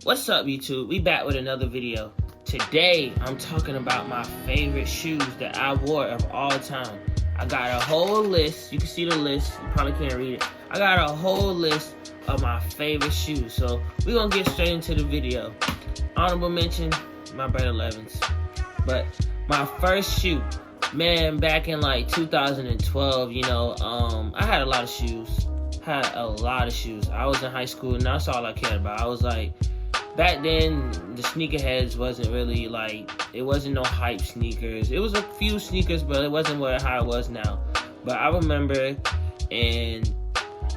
What's up, YouTube? We back with another video. Today, I'm talking about my favorite shoes that I wore of all time. I got a whole list. You can see the list. You probably can't read it. I got a whole list of my favorite shoes. So, we're going to get straight into the video. Honorable mention, my Brand 11s. But my first shoe, man, back in like 2012, I had a lot of shoes. I was in high school, and that's all I cared about. I was like, back then, the sneakerheads wasn't really like, it wasn't no hype sneakers. It was a few sneakers, but it wasn't how it was now. But I remember in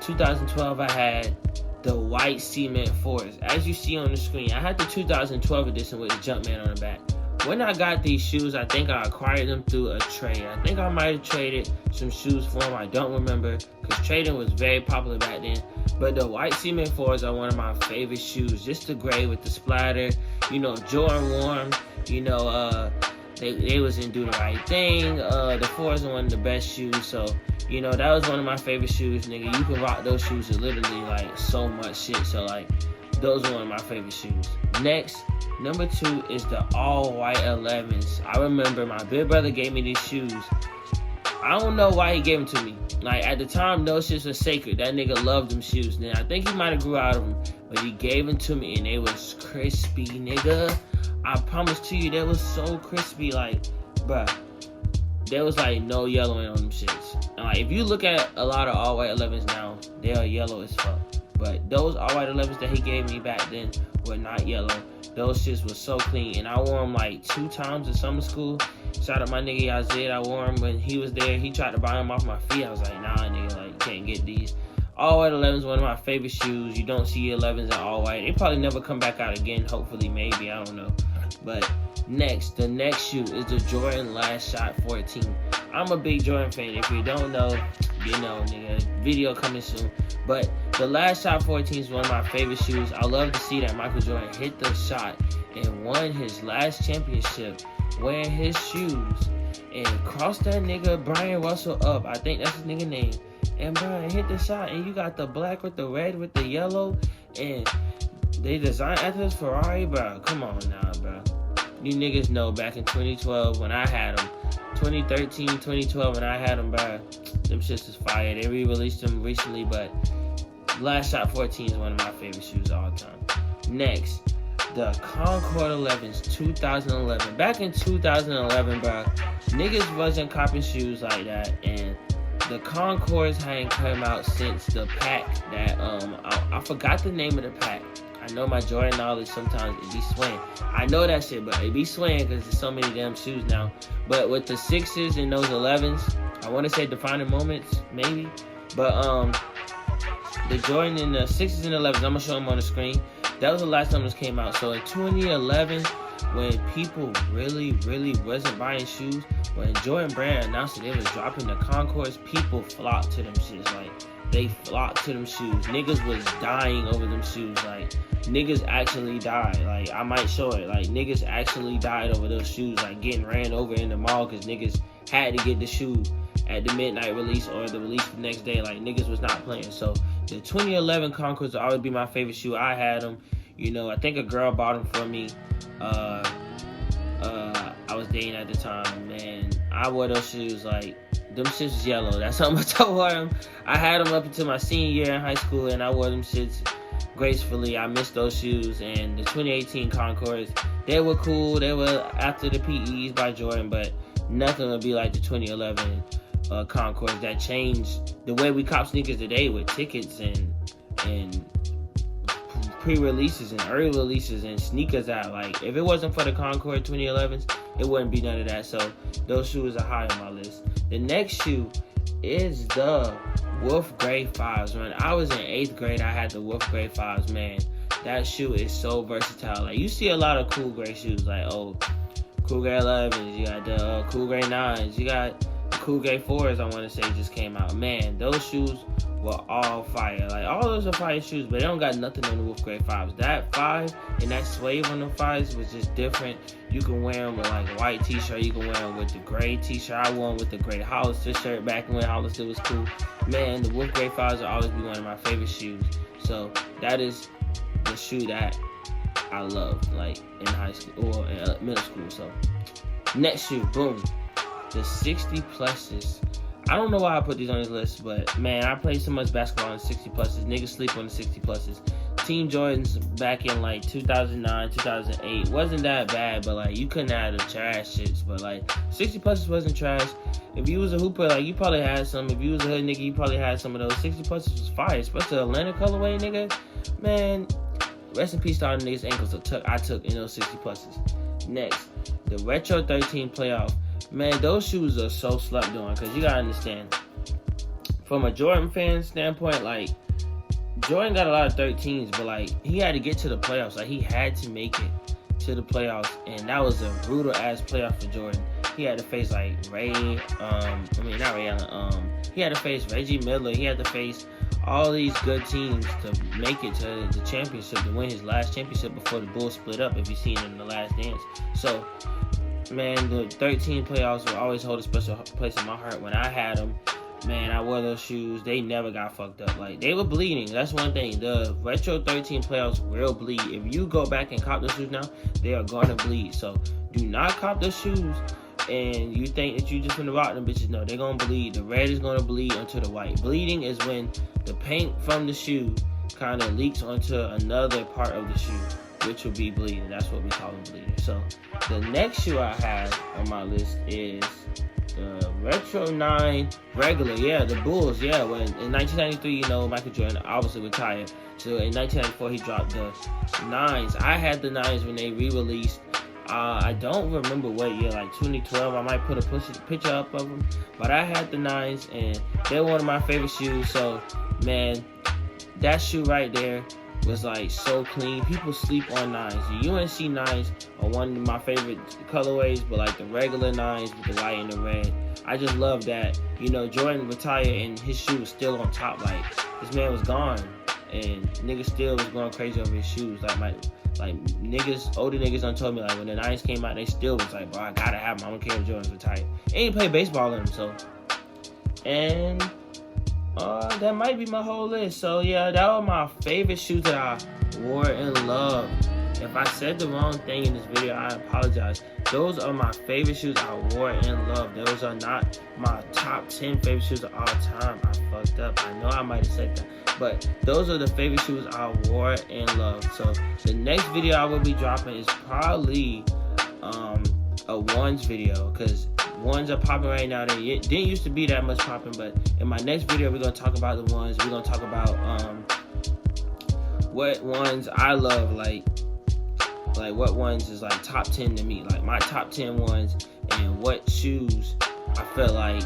2012, I had the white cement 4s. As you see on the screen, I had the 2012 edition with the Jumpman on the back. When I got these shoes, I think I acquired them through a trade. I think I might have traded some shoes for them. I don't remember, because trading was very popular back then. But the white cement 4s are one of my favorite shoes. Just the gray with the splatter. Jordan wore them. They wasn't do the right thing. The 4s are one of the best shoes. So, that was one of my favorite shoes, nigga. You can rock those shoes with literally, like, so much shit. So, like, those are one of my favorite shoes. Next, number 2 is the all-white 11s. I remember my big brother gave me these shoes. I don't know why he gave them to me. Like, at the time, those shits were sacred. That nigga loved them shoes. Then I think he might have grew out of them. But he gave them to me, and they was crispy, nigga. I promise to you, they was so crispy. Like, bruh, there was, like, no yellowing on them shits. And, like, if you look at a lot of all-white 11s now, they are yellow as fuck. But those all-white 11s that he gave me back then were not yellow. Those shits were so clean. And I wore them, like, 2 times in summer school. Shout out my nigga Yazid. I wore him when he was there. He tried to buy them off my feet. I was like, nah, nigga, like, you can't get these. All white 11s, one of my favorite shoes. You don't see 11s in all white. They probably never come back out again. Hopefully, maybe. I don't know. But the next shoe is the Jordan Last Shot 14. I'm a big Jordan fan. If you don't know, nigga. Video coming soon. But the Last Shot 14 is one of my favorite shoes. I love to see that Michael Jordan hit the shot and won his last championship wearing his shoes and crossed that nigga Brian Russell up. I think that's his nigga name. And Brian hit the shot, and you got the black with the red with the yellow, and they designed after this Ferrari, bro. Come on now, bro. You niggas know back in 2012 when I had them, 2013, 2012 when I had them, bro. Them shits is fire. They re-released them recently, but Last Shot 14 is one of my favorite shoes of all time. Next, the Concord 11s, 2011. Back in 2011, bro, niggas wasn't copping shoes like that, and the Concords hadn't come out since the pack that, I forgot the name of the pack. I know my Jordan knowledge sometimes it be swaying. I know that shit, but it be swaying because there's so many damn shoes now. But with the 6s and those 11s, I want to say defining moments, maybe. But, the Jordan in the 6s and 11s, I'm going to show them on the screen. That was the last time this came out. So in 2011, when people really, really wasn't buying shoes, when Jordan Brand announced that they was dropping the Concords, people flocked to them shits. Like, they flocked to them shoes. Niggas was dying over them shoes. Like, niggas actually died. Like, I might show it. Like, niggas actually died over those shoes. Like, getting ran over in the mall because niggas had to get the shoe at the midnight release or the release the next day. Like, niggas was not playing. So the 2011 Concords will always be my favorite shoe. I had them. I think a girl bought them for me. I was dating at the time, man. I wore those shoes, like, them shits was yellow. That's how much I wore them. I had them up until my senior year in high school, and I wore them shits gracefully. I missed those shoes. And the 2018 Concords, they were cool. They were after the PEs by Jordan, but nothing would be like the 2011 Concords that changed the way we cop sneakers today with tickets and pre-releases and early releases and sneakers out. Like, if it wasn't for the Concord 2011s, it wouldn't be none of that. So those shoes are high on my list. The next shoe is the Wolf Gray 5s. When I was in 8th grade, I had the Wolf Gray 5s, man. That shoe is so versatile. Like, you see a lot of cool gray shoes, like, cool gray 11s, you got the cool gray 9s, you got the cool gray 4s, I want to say just came out. Man, those shoes were all fire. Like, all those are fire shoes, but they don't got nothing on the Wolf Gray 5s. That 5 and that suede on the 5s was just different. You can wear them with, like, a white t-shirt. You can wear them with the gray t-shirt. I wore them with the gray Hollister shirt back when Hollister was cool. Man, the Wolf Gray 5s will always be one of my favorite shoes. So, that is the shoe that I loved, like, in high school or in middle school. So, next shoe, boom. The 60 pluses. I don't know why I put these on this list, but, man, I played so much basketball on the 60 pluses. Niggas sleep on the 60 pluses. Team Jordans back in, like, 2009, 2008 wasn't that bad, but, like, you couldn't have the trash shits. But, like, 60 pluses wasn't trash. If you was a hooper, like, you probably had some. If you was a hood nigga, you probably had some of those. 60 pluses was fire, especially the Atlanta colorway, nigga. Man, rest in peace to all the niggas' ankles I took in those 60 pluses. Next, the Retro 13 playoff. Man, those shoes are so slept on, because you gotta understand, from a Jordan fan standpoint, like, Jordan got a lot of 13s, but, like, he had to get to the playoffs. Like, he had to make it to the playoffs, and that was a brutal-ass playoff for Jordan. He had to face, like, he had to face Reggie Miller. He had to face all these good teams to make it to the championship, to win his last championship before the Bulls split up, if you've seen it in The Last Dance. So, man, the 13 playoffs will always hold a special place in my heart. When I had them, man, I wore those shoes. They never got fucked up. Like, they were bleeding. That's one thing. The Retro 13 playoffs will bleed. If you go back and cop those shoes now, they are going to bleed. So, do not cop those shoes and you think that you just gonna rock them bitches. No, they're gonna bleed. The red is gonna bleed onto the white. Bleeding is when the paint from the shoe kind of leaks onto another part of the shoe, which will be bleeding. That's what we call them, bleeding. So the next shoe I have on my list is the Retro 9 regular. Yeah, the Bulls. Yeah, when in 1993, you know, Michael Jordan obviously retired. So in 1994, he dropped the 9s. I had the 9s when they re-released. I don't remember what year, like 2012. I might put a picture up of them, but I had the 9s, and they're one of my favorite shoes. So, man, that shoe right there was like so clean. People sleep on 9s. The UNC 9s are one of my favorite colorways, but like the regular 9s with the white and the red, I just love that. You know, Jordan retired and his shoe was still on top. Like, this man was gone, and niggas still was going crazy over his shoes. Like niggas, older niggas done told me, like, when the 9s came out, they still was like, bro, I gotta have them. I don't care if Jordan's retired. And he played baseball in them, so. And that might be my whole list. So, yeah, that was my favorite shoes that I wore and loved. If I said the wrong thing in this video, I apologize. Those are my favorite shoes I wore and loved. Those are not my top 10 favorite shoes of all time. I fucked up. I know I might have said that. But those are the favorite shoes I wore and loved. So the next video I will be dropping is probably a ones video, because ones are popping right now. They didn't used to be that much popping, but in my next video we're gonna talk about the ones. We're gonna talk about what ones I love, like what ones is like top 10 to me, like my top 10 ones, and what shoes I feel like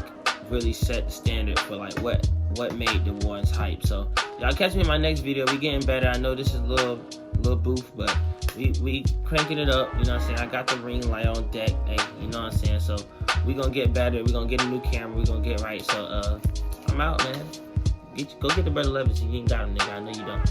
really set the standard for like what made the ones hype. So y'all catch me in my next video. We getting better. I know this is a little boof, but we cranking it up. You know what I'm saying? I got the ring light on deck. Hey, you know what I'm saying? So we gonna get better. We gonna get a new camera. We gonna get right. So I'm out, man. Go get the Brother Levis. You ain't got him, nigga. I know you don't.